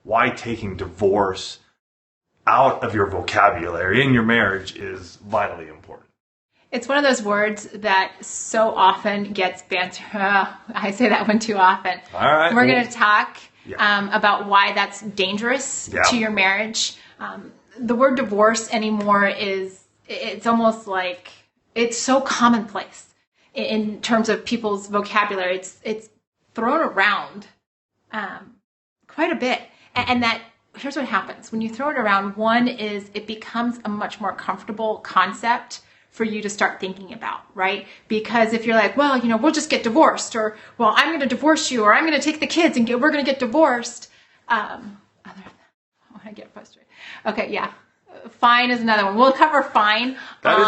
why taking divorce out of your vocabulary in your marriage is vitally important. It's one of those words that so often gets banter. I say that one too often. All right. We're going to talk about why that's dangerous to your marriage. The word divorce anymore it's almost like it's so commonplace in terms of people's vocabulary. It's thrown around quite a bit. And that, here's what happens. When you throw it around, one is it becomes a much more comfortable concept for you to start thinking about, right? Because if you're like, well, we'll just get divorced, or, well, I'm going to divorce you, or I'm going to take the kids and we're going to get divorced. I get frustrated. Okay, yeah. Fine is another one. We'll cover fine cover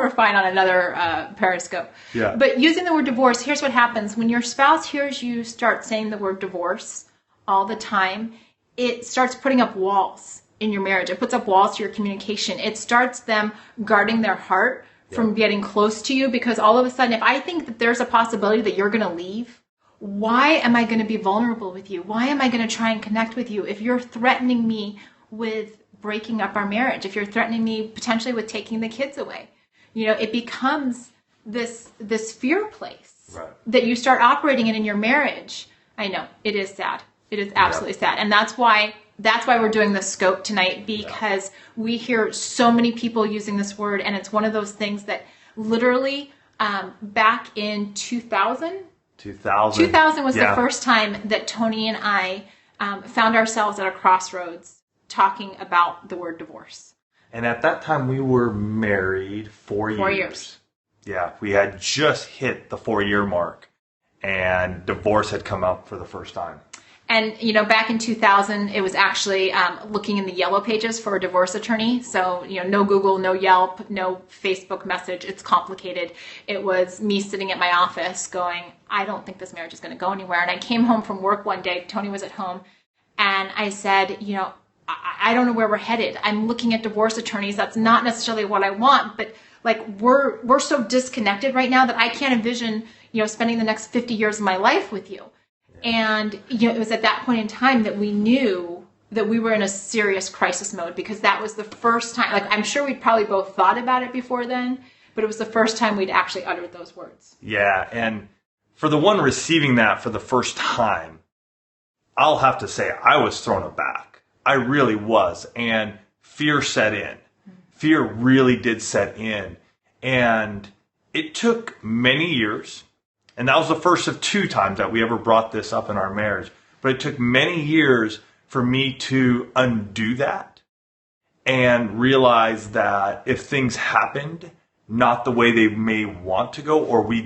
fine on another Periscope. Yeah. But using the word divorce, here's what happens. When your spouse hears you start saying the word divorce all the time, it starts putting up walls in your marriage. It puts up walls to your communication. It starts them guarding their heart from getting close to you, because all of a sudden, if I think that there's a possibility that you're going to leave, why am I going to be vulnerable with you? Why am I going to try and connect with you if you're threatening me with breaking up our marriage, if you're threatening me potentially with taking the kids away? It becomes this fear place that you start operating in your marriage. I know, it is sad. It is absolutely sad. And that's why we're doing this scope tonight, because we hear so many people using this word, and it's one of those things that literally back in 2000 was the first time that Tony and I found ourselves at a crossroads talking about the word divorce. And at that time, we were married 4 years. 4 years. Yeah, we had just hit the 4-year mark, and divorce had come up for the first time. And, back in 2000, it was actually looking in the yellow pages for a divorce attorney. So, no Google, no Yelp, no Facebook message. It's complicated. It was me sitting at my office going, I don't think this marriage is going to go anywhere. And I came home from work one day. Tony was at home. And I said, I don't know where we're headed. I'm looking at divorce attorneys. That's not necessarily what I want. But, we're so disconnected right now that I can't envision, spending the next 50 years of my life with you. And, it was at that point in time that we knew that we were in a serious crisis mode, because that was the first time, I'm sure we'd probably both thought about it before then, but it was the first time we'd actually uttered those words. Yeah. And for the one receiving that for the first time, I'll have to say I was thrown aback. I really was. And fear set in. Fear really did set in. And it took many years. And that was the first of 2 times that we ever brought this up in our marriage. But it took many years for me to undo that and realize that if things happened not the way they may want to go, or we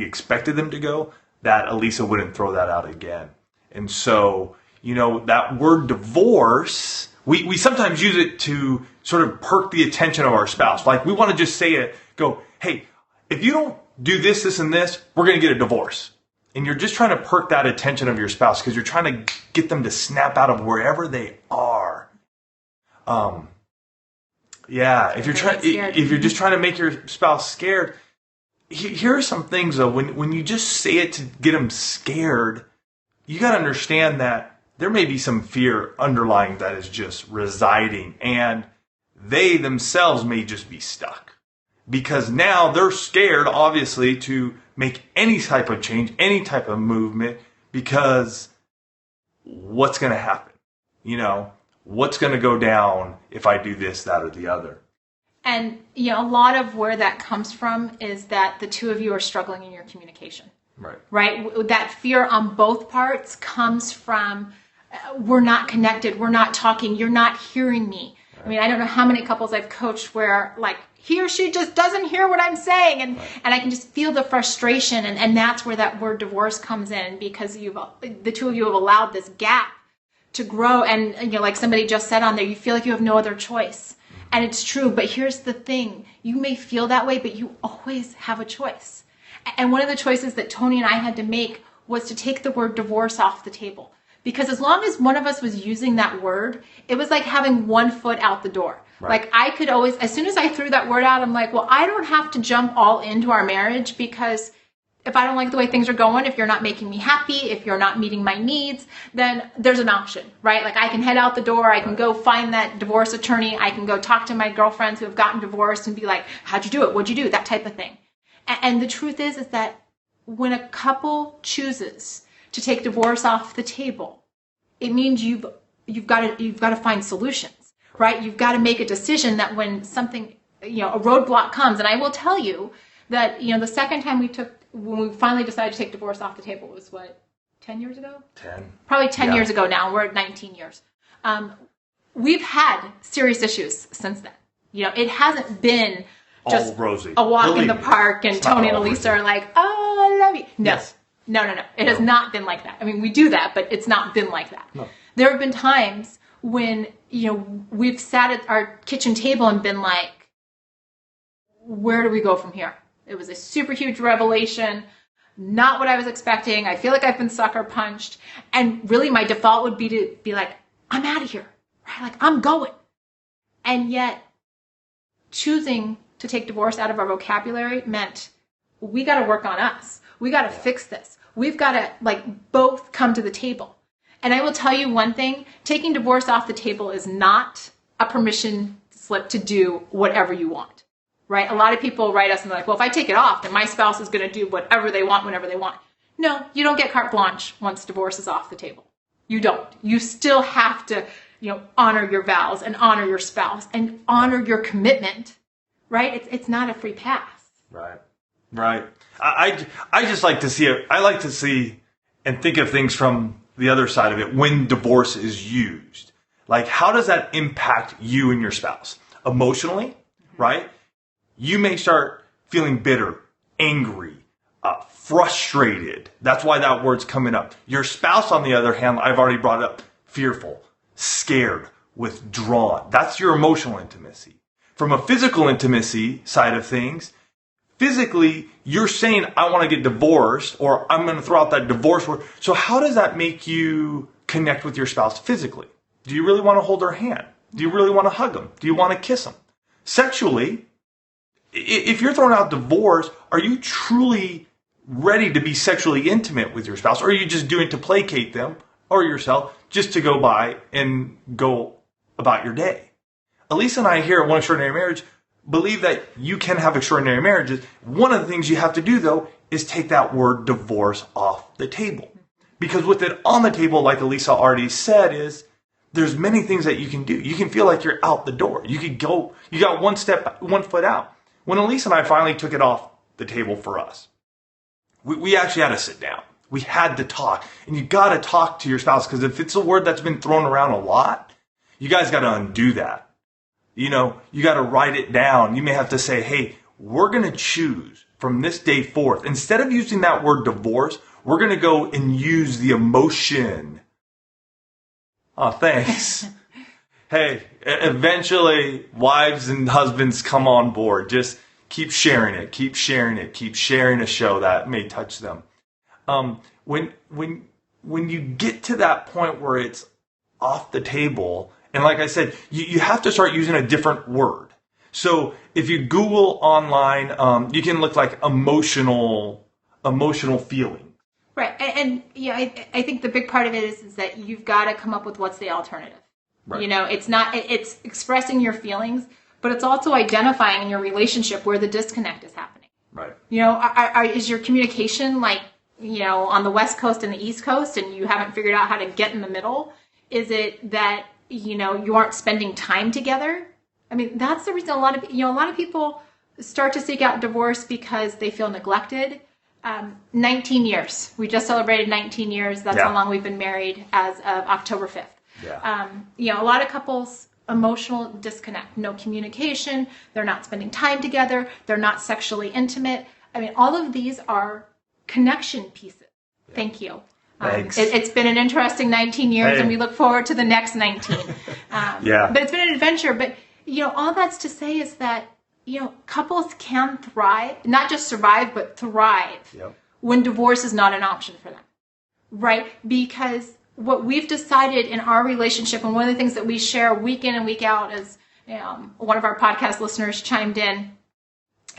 expected them to go, that Elisa wouldn't throw that out again. And so, that word divorce, we sometimes use it to sort of perk the attention of our spouse. We want to just say it, go, hey, if you don't do this, this, and this, we're going to get a divorce. And you're just trying to perk that attention of your spouse, because you're trying to get them to snap out of wherever they are. If you're just trying to make your spouse scared, here are some things though. When you just say it to get them scared, you got to understand that there may be some fear underlying that is just residing, and they themselves may just be stuck. Because now they're scared, obviously, to make any type of change, any type of movement, because what's going to happen? What's going to go down if I do this, that, or the other? And, a lot of where that comes from is that the two of you are struggling in your communication. Right? That fear on both parts comes from, we're not connected, we're not talking, you're not hearing me. Right. I mean, I don't know how many couples I've coached where, he or she just doesn't hear what I'm saying. And I can just feel the frustration. And that's where that word divorce comes in, because the two of you have allowed this gap to grow. And, like somebody just said on there, you feel like you have no other choice. And it's true. But here's the thing. You may feel that way, but you always have a choice. And one of the choices that Tony and I had to make was to take the word divorce off the table. Because as long as one of us was using that word, it was like having one foot out the door. Right. I could always, as soon as I threw that word out, I'm like, well, I don't have to jump all into our marriage, because if I don't like the way things are going, if you're not making me happy, if you're not meeting my needs, then there's an option, right? Like I can head out the door, I can go find that divorce attorney, I can go talk to my girlfriends who have gotten divorced and be like, how'd you do it? What'd you do? That type of thing. And the truth is that when a couple chooses to take divorce off the table, it means you've got to find solutions, right? You've got to make a decision that when something, a roadblock comes, and I will tell you that, the second time when we finally decided to take divorce off the table was 10 years ago? 10. Probably 10 years ago now. We're at 19 years. We've had serious issues since then. It hasn't been just all rosy. A walk in the park and Tony and Elisa are like, oh, I love you. No. Yes. No. It has not been like that. I mean, we do that, but it's not been like that. No. There have been times when, we've sat at our kitchen table and been like, where do we go from here? It was a super huge revelation, not what I was expecting. I feel like I've been sucker punched. And really my default would be to be like, I'm out of here, right? Like I'm going. And yet choosing to take divorce out of our vocabulary meant we got to work on us. We got to fix this. We've got to both come to the table. And I will tell you one thing, taking divorce off the table is not a permission slip to do whatever you want, right? A lot of people write us and they're like, well, if I take it off, then my spouse is going to do whatever they want, whenever they want. No, you don't get carte blanche once divorce is off the table. You don't. You still have to, honor your vows and honor your spouse and honor your commitment, right? It's not a free pass. Right. I just like to see it. I like to see and think of things from the other side of it when divorce is used. Like, how does that impact you and your spouse? Emotionally, right? You may start feeling bitter, angry, frustrated. That's why that word's coming up. Your spouse, on the other hand, I've already brought up, fearful, scared, withdrawn. That's your emotional intimacy. From a physical intimacy side of things, physically, you're saying, I want to get divorced, or I'm going to throw out that divorce word. So how does that make you connect with your spouse physically? Do you really want to hold their hand? Do you really want to hug them? Do you want to kiss them? Sexually, if you're throwing out divorce, are you truly ready to be sexually intimate with your spouse? Or are you just doing it to placate them or yourself just to go by and go about your day? Elisa and I here at One Extraordinary Marriage believe that you can have extraordinary marriages. One of the things you have to do, though, is take that word divorce off the table. Because with it on the table, like Elisa already said, is there's many things that you can do. You can feel like you're out the door. You could go, you got one foot out. When Elisa and I finally took it off the table for us, we actually had to sit down. We had to talk. And you got to talk to your spouse, because if it's a word that's been thrown around a lot, you guys got to undo that. You got to write it down. You may have to say, hey, we're going to choose from this day forth. Instead of using that word divorce, we're going to go and use the emotion. Oh, thanks. Hey, eventually wives and husbands come on board. Just keep sharing it. Keep sharing it. Keep sharing a show that may touch them. When you get to that point where it's off the table, and like I said, you have to start using a different word. So if you Google online, you can look like emotional feeling. Right. And I think the big part of it is that you've got to come up with what's the alternative. Right. It's expressing your feelings, but it's also identifying in your relationship where the disconnect is happening. Right. Is your communication on the West Coast and the East Coast, and you haven't figured out how to get in the middle? Is it that you aren't spending time together? I mean, that's the reason a lot of people start to seek out divorce, because they feel neglected. 19 years. We just celebrated 19 years. That's how long we've been married as of October 5th. Yeah. A lot of couples, emotional disconnect, no communication. They're not spending time together. They're not sexually intimate. I mean, all of these are connection pieces. Thank you. Thanks. It's been an interesting 19 years, and we look forward to the next 19. But it's been an adventure. But, all that's to say is that, couples can thrive, not just survive, but thrive when divorce is not an option for them, right? Because what we've decided in our relationship, and one of the things that we share week in and week out, as one of our podcast listeners chimed in,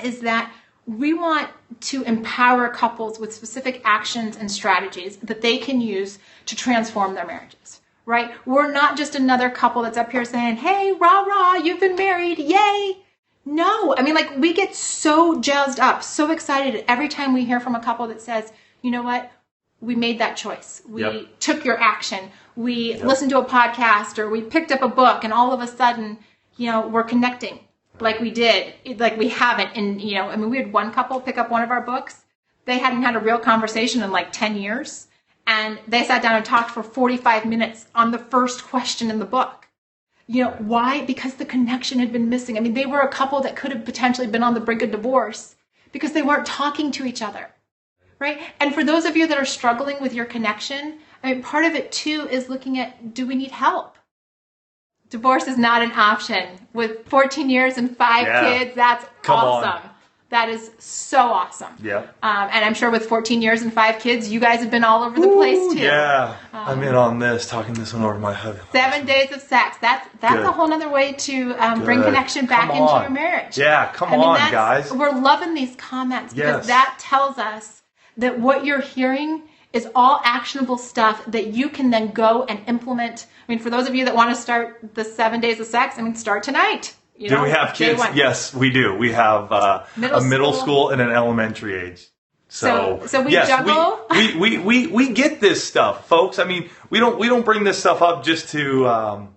is that We want to empower couples with specific actions and strategies that they can use to transform their marriages, right? We're not just another couple that's up here saying, hey, rah, rah, you've been married, yay. No, I mean, like, we get so jazzed up, so excited every time we hear from a couple that says, you know what, we made that choice. We took your action. We listened to a podcast, or we picked up a book, and all of a sudden, we're connecting like we did, like we haven't. And, I mean, we had one couple pick up one of our books. They hadn't had a real conversation in like 10 years. And they sat down and talked for 45 minutes on the first question in the book. Why? Because the connection had been missing. I mean, they were a couple that could have potentially been on the brink of divorce because they weren't talking to each other, right? And for those of you that are struggling with your connection, I mean, part of it too is looking at, do we need help? Divorce is not an option. With 14 years and 5 kids, that's awesome. That is so awesome. Yeah. And I'm sure with 14 years and 5 kids, you guys have been all over the place too. Yeah. I'm in on this, talking this one over my head. 7 days of sex. That's a whole nother way to bring connection back into your marriage. Yeah, come on, guys. We're loving these comments because that tells us that what you're hearing is all actionable stuff that you can then go and implement. I mean, for those of you that want to start the 7 days of sex, I mean, start tonight. Do we have kids? Yes, we do. We have a middle school and an elementary age. So we juggle. We get this stuff, folks. I mean, we don't bring this stuff up just to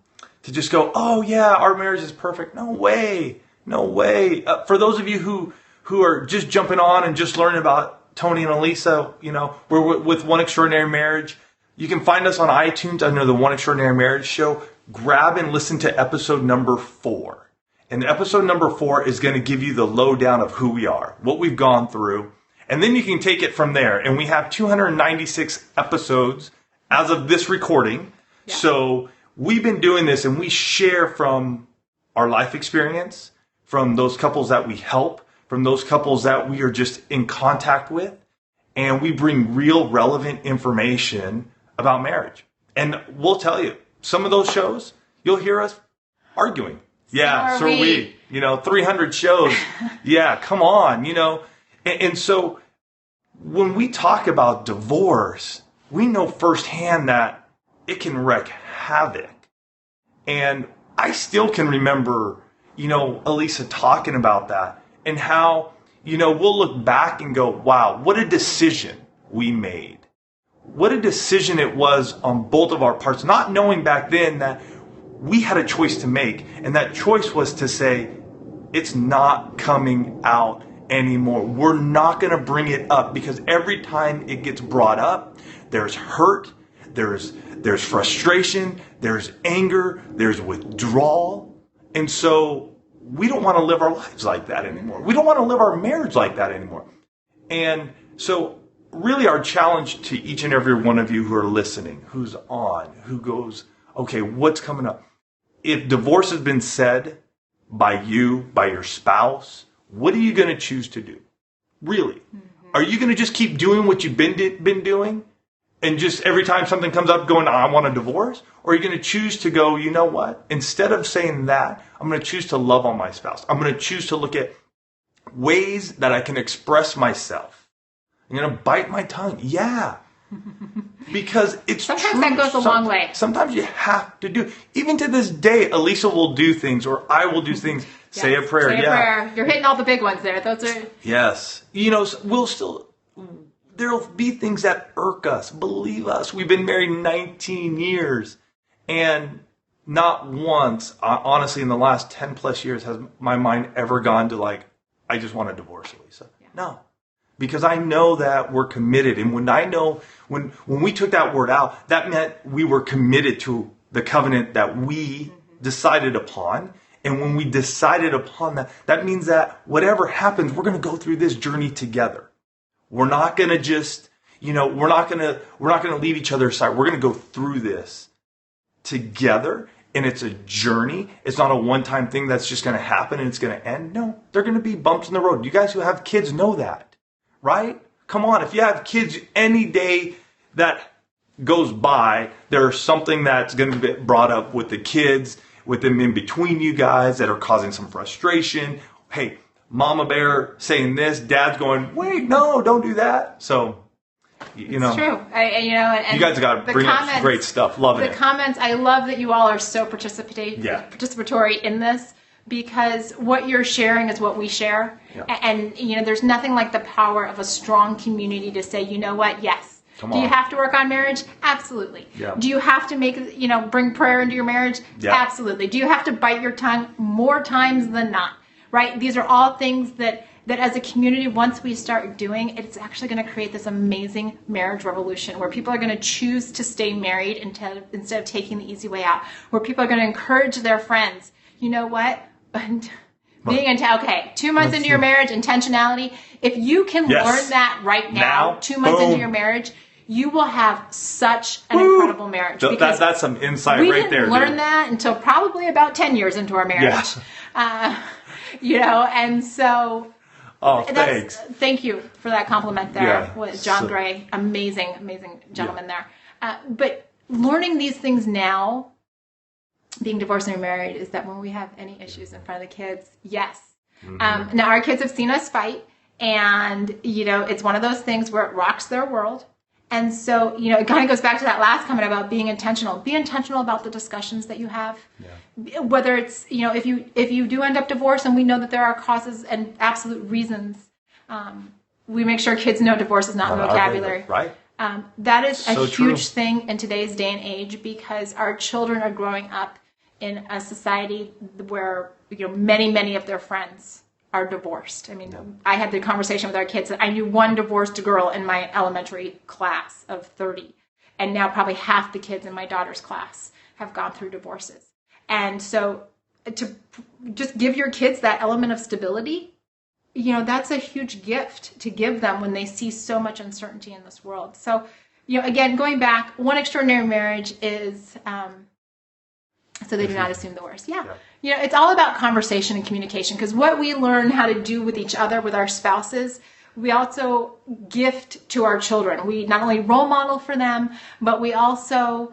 just go, oh yeah, our marriage is perfect. No way. For those of you who are just jumping on and just learning about Tony and Elisa, we're with One Extraordinary Marriage. You can find us on iTunes under the One Extraordinary Marriage Show. Grab and listen to episode number 4. And episode number 4 is going to give you the lowdown of who we are, what we've gone through, and then you can take it from there. And we have 296 episodes as of this recording. Yeah. So we've been doing this, and we share from our life experience, from those couples that we help, from those couples that we are just in contact with, and we bring real relevant information about marriage. And we'll tell you, some of those shows, you'll hear us arguing. Yeah, so are we. 300 shows. Yeah, come on, And so when we talk about divorce, we know firsthand that it can wreak havoc. And I still can remember, Elisa talking about that and how, we'll look back and go, wow, what a decision we made. What a decision it was on both of our parts, not knowing back then that we had a choice to make, and that choice was to say, it's not coming out anymore. We're not going to bring it up, because every time it gets brought up, there's hurt, there's frustration, there's anger, there's withdrawal. And so we don't want to live our lives like that anymore. We don't want to live our marriage like that anymore. And so really our challenge to each and every one of you who are listening, who's on, who goes, okay, what's coming up? If divorce has been said by you, by your spouse, what are you going to choose to do? Really? Mm-hmm. Are you going to just keep doing what you've been doing? And just every time something comes up going, I want a divorce? Or are you going to choose to go, you know what? Instead of saying that, I'm going to choose to love on my spouse. I'm going to choose to look at ways that I can express myself. I'm going to bite my tongue. Yeah. Because it's sometimes true. That goes a long way. Sometimes you have to do. Even to this day, Elisa will do things, or I will do things. Yes. Say a prayer. Say a prayer. You're hitting all the big ones there. Those are. Yes. We'll still. There'll be things that irk us. Believe us. We've been married 19 years, and not once, honestly, in the last 10 plus years, has my mind ever gone to like, I just want a divorce, Elisa. Yeah. No. Because I know that we're committed. And when we took that word out, that meant we were committed to the covenant that we decided upon. And when we decided upon that, that means that whatever happens, we're going to go through this journey together. We're not going to just, we're not going to leave each other aside. We're going to go through this together. And it's a journey. It's not a one-time thing that's just going to happen and it's going to end. No, there are going to be bumps in the road. You guys who have kids know that. Right? Come on, if you have kids, any day that goes by, there's something that's going to be brought up with the kids, with them in between you guys that are causing some frustration. Hey, mama bear saying this, dad's going, wait, no, don't do that. So, you know. It's true. And you guys got to bring up some great stuff. Loving it. The comments, I love that you all are so participatory in this, because what you're sharing is what we share. Yeah. And, there's nothing like the power of a strong community to say, you know what, yes. Do you have to work on marriage? Absolutely. Yeah. Do you have to bring prayer into your marriage? Yeah. Absolutely. Do you have to bite your tongue? More times than not, right? These are all things that as a community, once we start doing, it's actually going to create this amazing marriage revolution where people are going to choose to stay married instead of taking the easy way out, where people are going to encourage their friends. You know what? Being 2 months into your marriage, intentionality. If you can learn that right now, 2 months into your marriage, you will have such an incredible marriage. That's some insight right there. We didn't learn that until probably about 10 years into our marriage. Yeah. And so... Oh, thanks. Thank you for that compliment there with John Gray. Amazing gentleman there. But learning these things now, being divorced and remarried, is that when we have any issues in front of the kids, yes. Mm-hmm. Now, our kids have seen us fight, and, it's one of those things where it rocks their world. And so, it kind of goes back to that last comment about being intentional. Be intentional about the discussions that you have. Yeah. Whether it's, if you do end up divorced, and we know that there are causes and absolute reasons, we make sure kids know divorce is not in the vocabulary. Right. That is a huge thing in today's day and age, because our children are growing up in a society where, many of their friends are divorced. I mean, I had the conversation with our kids that I knew one divorced girl in my elementary class of 30. And now probably half the kids in my daughter's class have gone through divorces. And so to just give your kids that element of stability, that's a huge gift to give them when they see so much uncertainty in this world. So, again, going back, one extraordinary marriage is so they do not assume the worst. Yeah. It's all about conversation and communication, because what we learn how to do with each other, with our spouses, we also gift to our children. We not only role model for them, but we also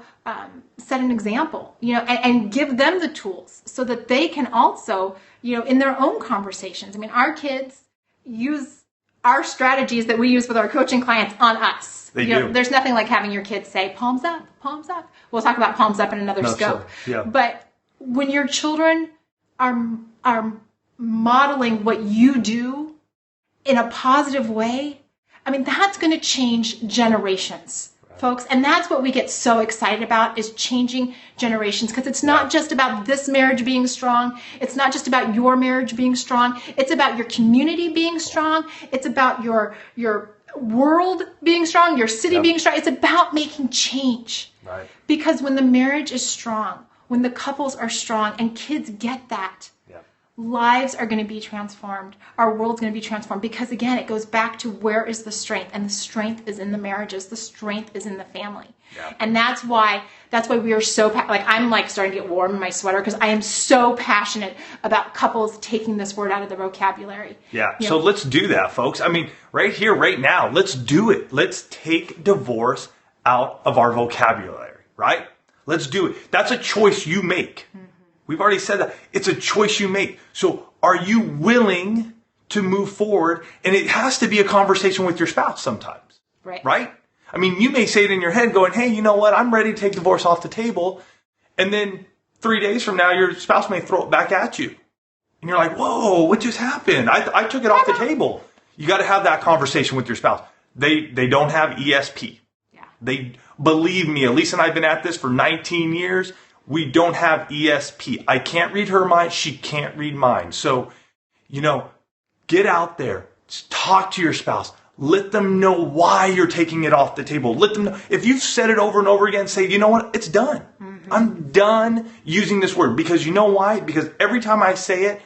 set an example, and give them the tools so that they can also, in their own conversations. I mean, our kids use our strategies that we use with our coaching clients on us. They do. There's nothing like having your kids say, palms up, palms up. We'll talk about palms up in another scope. Yeah. But when your children are modeling what you do in a positive way, I mean, that's going to change generations, folks. And that's what we get so excited about, is changing generations. Because it's not just about this marriage being strong. It's not just about your marriage being strong. It's about your community being strong. It's about your world being strong, your city being strong. It's about making change. Right. Because when the marriage is strong, when the couples are strong, and kids get that, lives are going to be transformed. Our world's going to be transformed, because again, it goes back to where is the strength, and the strength is in the marriages. The strength is in the family. Yeah. And that's why we are so, I'm starting to get warm in my sweater, because I am so passionate about couples taking this word out of the vocabulary. Yeah. So let's do that, folks. I mean, right here, right now, let's do it. Let's take divorce out of our vocabulary, right? Let's do it. That's a choice you make. Mm-hmm. We've already said that. It's a choice you make. So are you willing to move forward? And it has to be a conversation with your spouse sometimes. Right? I mean, you may say it in your head going, hey, you know what? I'm ready to take divorce off the table. And then 3 days from now, your spouse may throw it back at you. And you're like, whoa, what just happened? I took it off the table. You got to have that conversation with your spouse. They don't have ESP. Yeah. Believe me, Elise and I have been at this for 19 years. We don't have ESP. I can't read her mind. She can't read mine. So, get out there. Talk to your spouse. Let them know why you're taking it off the table. Let them know. If you've said it over and over again, say, you know what? It's done. Mm-hmm. I'm done using this word. Because you know why? Because every time I say it,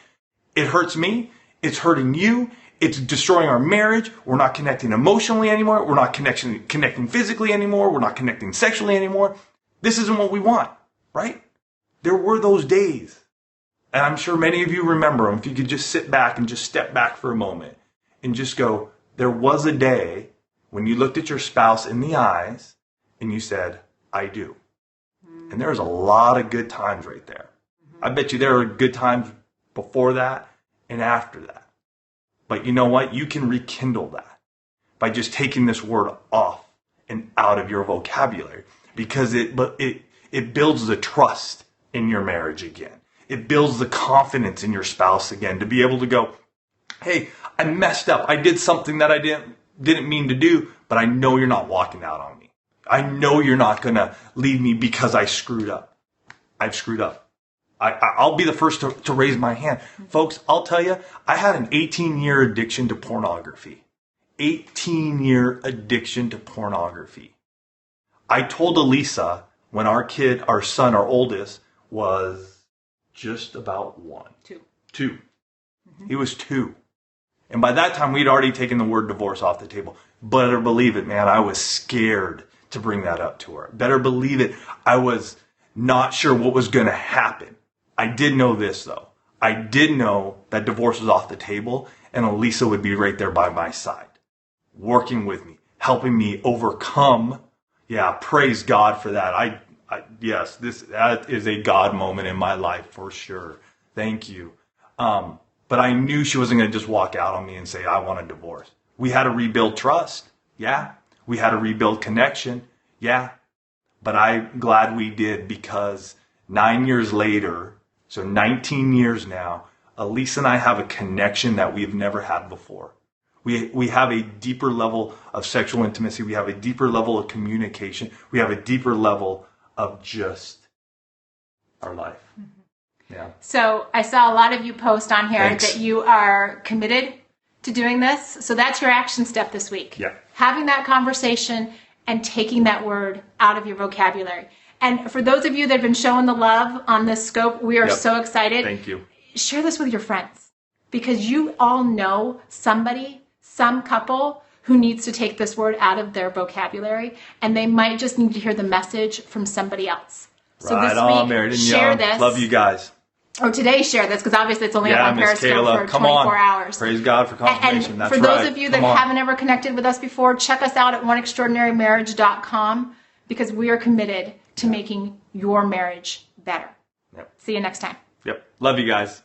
it hurts me. It's hurting you. It's destroying our marriage. We're not connecting emotionally anymore. We're not connecting physically anymore. We're not connecting sexually anymore. This isn't what we want. Right? There were those days. And I'm sure many of you remember them. If you could just sit back and just step back for a moment and just go, there was a day when you looked at your spouse in the eyes and you said, I do. Mm-hmm. And there was a lot of good times right there. Mm-hmm. I bet you there were good times before that and after that. But you know what? You can rekindle that by just taking this word off and out of your vocabulary, because it builds the trust in your marriage again. It builds the confidence in your spouse again to be able to go, hey, I messed up. I did something that I didn't mean to do, but I know you're not walking out on me. I know you're not going to leave me because I screwed up. I've screwed up. I'll be the first to raise my hand. Folks, I'll tell you, I had an 18-year addiction to pornography. 18-year addiction to pornography. I told Elisa when our son, our oldest, was just about 1. 2. Mm-hmm. He was 2. And by that time, we'd already taken the word divorce off the table. Better believe it, man, I was scared to bring that up to her. Better believe it, I was not sure what was going to happen. I did know this, though. I did know that divorce was off the table, and Elisa would be right there by my side, working with me, helping me overcome. Yeah, praise God for that. Yes, that is a God moment in my life for sure. Thank you. But I knew she wasn't going to just walk out on me and say, I want a divorce. We had to rebuild trust. Yeah. We had to rebuild connection. Yeah. But I'm glad we did, because 9 years later, so 19 years now, Elisa and I have a connection that we've never had before. We have a deeper level of sexual intimacy. We have a deeper level of communication. We have a deeper level of just our life. Yeah. So I saw a lot of you post on here Thanks. that you are committed to doing this. So that's your action step this week. Yeah. Having that conversation and taking that word out of your vocabulary. And for those of you that have been showing the love on this scope, we are so excited. Thank you. Share this with your friends, because you all know somebody, some couple who needs to take this word out of their vocabulary, and they might just need to hear the message from somebody else. So Right this on, week, Married and share Young. this. Love you guys. Or today, share this, because obviously it's only up on Miss Periscope Kayla, for come 24 on. hours. Praise God for confirmation. And That's for right. those of you that Come on. haven't ever connected with us before, check us out at oneextraordinarymarriage.com, because we are committed to making your marriage better. Yep. See you next time. Yep. Love you guys.